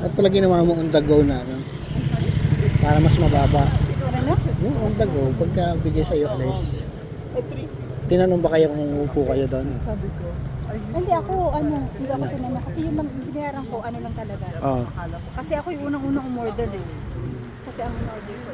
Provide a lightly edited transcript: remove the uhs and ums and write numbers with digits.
At pala ginawa mo on the go na, no? Para mas mababa. Ano? Yung on the go, pagka bigay sa'yo, Alice, tinanong ba kayo kung upo kayo doon? Hindi ako, hindi ako sinanong. Kasi yung binayaran ko, ano lang talaga. Oo. Kasi ako yung unang-unang umorder eh. Kasi ang umorder ko.